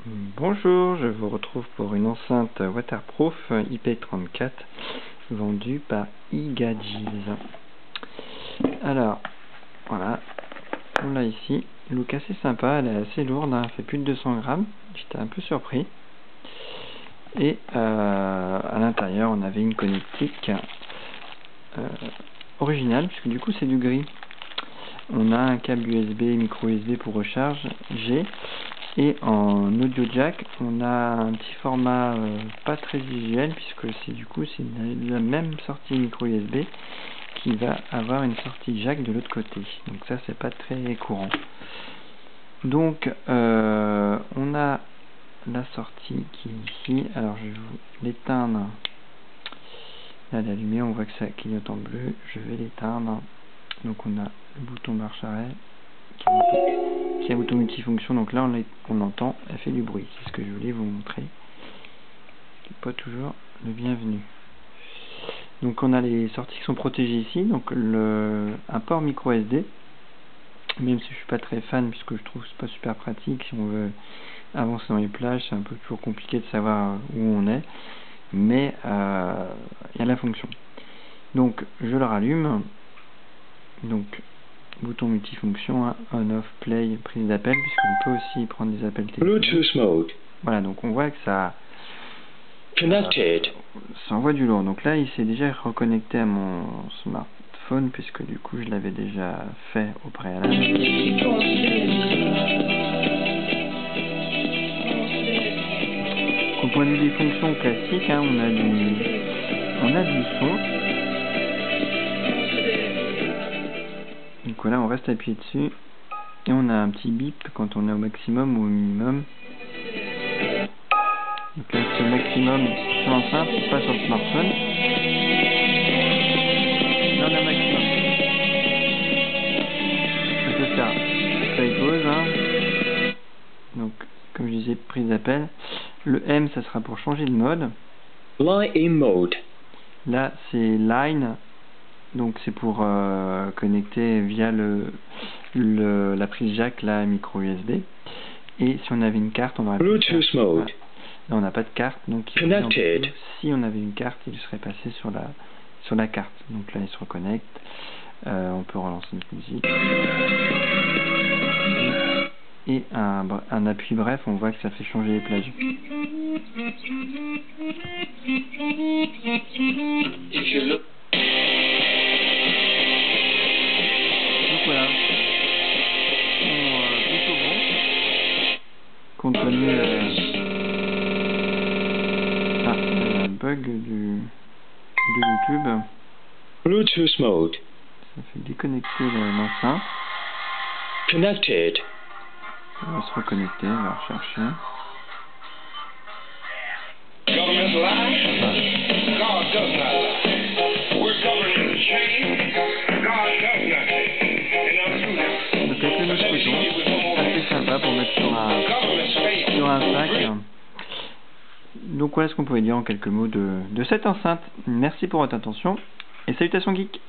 Bonjour, je vous retrouve pour une enceinte waterproof IP34 vendue par iGadgets. Alors, voilà, on l'a ici. Look assez sympa, elle est assez lourde, hein, elle fait plus de 200 grammes. J'étais un peu surpris. Et à l'intérieur, on avait une connectique originale, puisque du coup c'est du gris. On a un câble USB, micro USB pour recharge G. Et en audio jack, on a un petit format pas très visuel, puisque c'est la même sortie micro USB qui va avoir une sortie jack de l'autre côté. Donc ça, c'est pas très courant. Donc on a la sortie qui est ici. Alors je vais vous l'éteindre. Là, la lumière, on voit que ça clignote en bleu. Je vais l'éteindre. Donc on a le bouton marche arrêt qui est un bouton multifonction. Donc là on l'entend, elle fait du bruit. C'est ce que je voulais vous montrer. C'est pas toujours le bienvenu. Donc on a les sorties qui sont protégées ici. Donc un port micro SD. Même si je suis pas très fan, puisque je trouve que c'est pas super pratique si on veut avancer dans les plages, c'est un peu toujours compliqué de savoir où on est. Mais il y a la fonction. Donc je le rallume. Donc bouton multifonction, hein, on, off, play, prise d'appel, puisqu'on peut aussi prendre des appels téléphoniques. Bluetooth mode. Voilà, donc on voit que ça envoie du lourd. Donc là, il s'est déjà reconnecté à mon smartphone, puisque du coup, je l'avais déjà fait au préalable. Au point de vue des fonctions classiques, hein, on a du son. Donc voilà, on reste appuyé dessus et on a un petit bip quand on est au maximum ou au minimum. Donc là c'est au maximum sur l'enceinte, pas sur le smartphone. Là on a maximum. On peut faire play pause, hein. Donc comme je disais, prise d'appel. Le M, ça sera pour changer de mode. Line in mode. Là c'est line. Donc c'est pour connecter via la prise jack, la micro USB. Et si on avait une carte, on aurait Bluetooth mode. Voilà. Là on n'a pas de carte, donc Connected. Si on avait une carte, il serait passé sur la carte. Donc là il se reconnecte. On peut relancer une musique. Et un appui bref, on voit que ça fait changer les plages. Voilà. Plutôt bon. Compte tenu un bug de YouTube. Bluetooth mode. Ça fait déconnecter l'enceinte. Connected. On va se reconnecter, on va rechercher. Donc avec le nouveau bouton, assez sympa pour mettre sur un sac. Donc voilà ce qu'on pouvait dire en quelques mots de cette enceinte. Merci pour votre attention et salutations geeks.